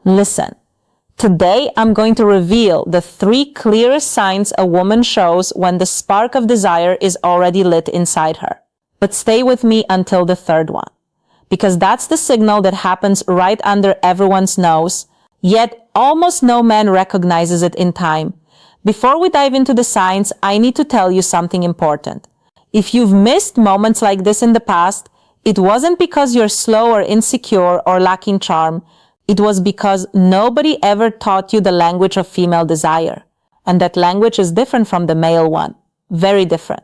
Listen, today I'm going to reveal the 3 clearest signs a woman shows when the spark of desire is already lit inside her. But stay with me until the 3rd one, because that's the signal that happens right under everyone's nose, yet almost no man recognizes it in time. Before we dive into the signs, I need to tell you something important. If you've missed moments like this in the past, it wasn't because you're slow or insecure or lacking charm. It was because nobody ever taught you the language of female desire. And that language is different from the male one. Very different.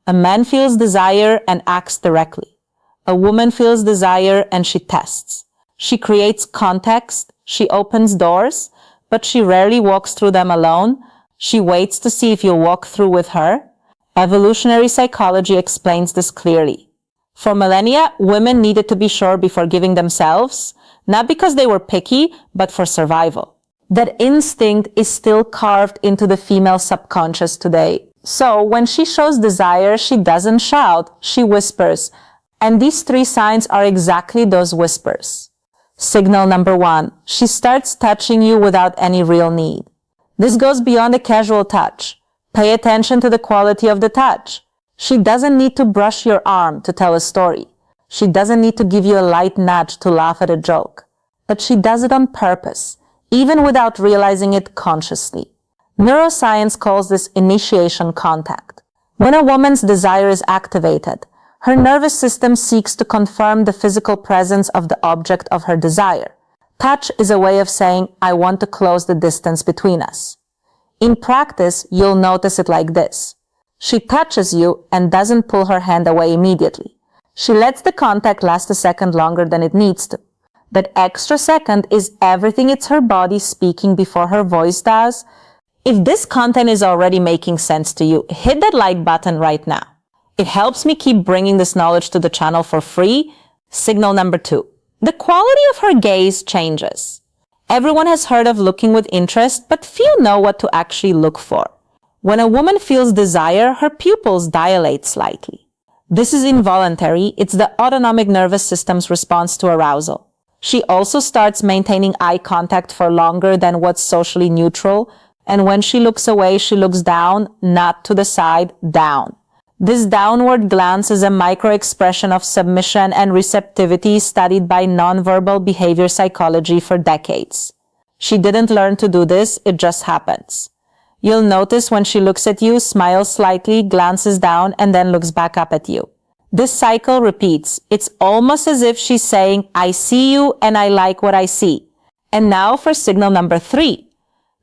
A man feels desire and acts directly. A woman feels desire and she tests. She creates context. She opens doors, but she rarely walks through them alone. She waits to see if you'll walk through with her. Evolutionary psychology explains this clearly. For millennia, women needed to be sure before giving themselves, not because they were picky, but for survival. That instinct is still carved into the female subconscious today. So when she shows desire, she doesn't shout, she whispers. And these 3 signs are exactly those whispers. Signal number 1, she starts touching you without any real need. This goes beyond a casual touch. Pay attention to the quality of the touch. She doesn't need to brush your arm to tell a story. She doesn't need to give you a light nudge to laugh at a joke. But she does it on purpose, even without realizing it consciously. Neuroscience calls this initiation contact. When a woman's desire is activated, her nervous system seeks to confirm the physical presence of the object of her desire. Touch is a way of saying, I want to close the distance between us. In practice, you'll notice it like this. She touches you and doesn't pull her hand away immediately. She lets the contact last a second longer than it needs to. That extra second is everything it's her body speaking before her voice does. If this content is already making sense to you, hit that like button right now. It helps me keep bringing this knowledge to the channel for free. Signal number 2. The quality of her gaze changes. Everyone has heard of looking with interest, but few know what to actually look for. When a woman feels desire, her pupils dilate slightly. This is involuntary. It's the autonomic nervous system's response to arousal. She also starts maintaining eye contact for longer than what's socially neutral, and when she looks away, she looks down, not to the side, down. This downward glance is a micro-expression of submission and receptivity studied by nonverbal behavior psychology for decades. She didn't learn to do this, it just happens. You'll notice when she looks at you, smiles slightly, glances down, and then looks back up at you. This cycle repeats. It's almost as if she's saying, I see you and I like what I see. And now for signal number 3,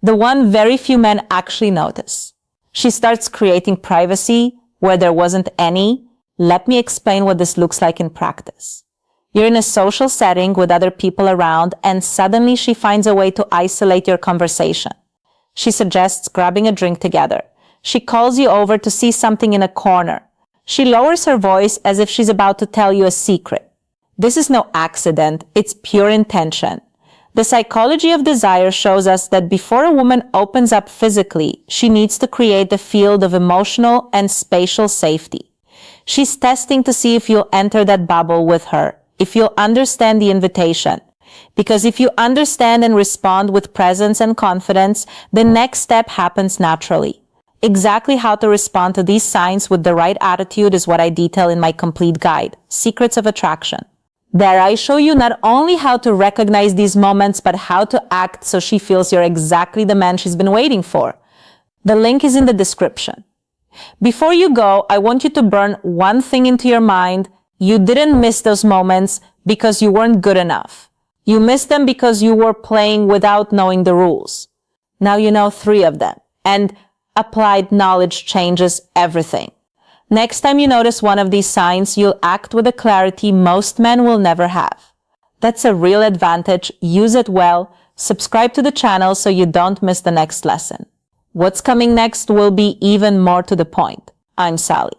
the one very few men actually notice. She starts creating privacy where there wasn't any. Let me explain what this looks like in practice. You're in a social setting with other people around, and suddenly she finds a way to isolate your conversation. She suggests grabbing a drink together. She calls you over to see something in a corner. She lowers her voice as if she's about to tell you a secret. This is no accident, it's pure intention. The psychology of desire shows us that before a woman opens up physically, she needs to create the field of emotional and spatial safety. She's testing to see if you'll enter that bubble with her, if you'll understand the invitation. Because if you understand and respond with presence and confidence, the next step happens naturally. Exactly how to respond to these signs with the right attitude is what I detail in my complete guide, Secrets of Attraction. There I show you not only how to recognize these moments, but how to act so she feels you're exactly the man she's been waiting for. The link is in the description. Before you go, I want you to burn one thing into your mind. You didn't miss those moments because you weren't good enough. You missed them because you were playing without knowing the rules. Now you know 3 of them. And applied knowledge changes everything. Next time you notice one of these signs, you'll act with a clarity most men will never have. That's a real advantage. Use it well. Subscribe to the channel so you don't miss the next lesson. What's coming next will be even more to the point. I'm Sally.